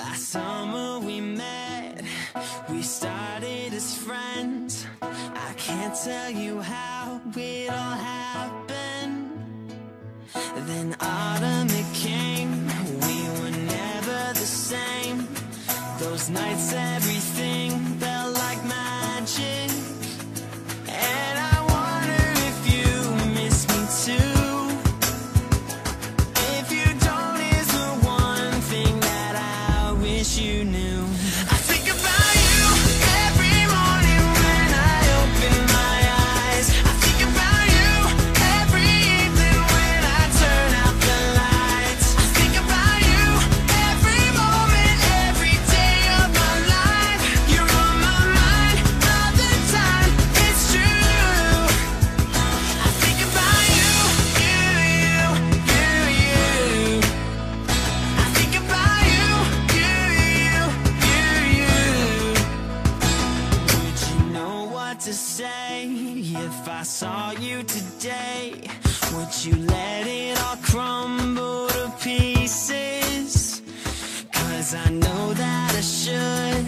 Last summer we met, we started as friends. I can't tell you how it all happened. Then autumn it came, we were never the same. Those nights everything felt like magic. And I wonder if you miss me too. If you don't, is the one thing that I wish you knew. I think about you every morning when I open my eyes. I think about you every evening when I turn out the lights. I think about you every moment, every day of my life. You're on my mind all the time, it's true. I think about you, you. I think about you, you. Would you know what to say if I saw you today? Would you let it all crumble to pieces? 'Cause I know that I should.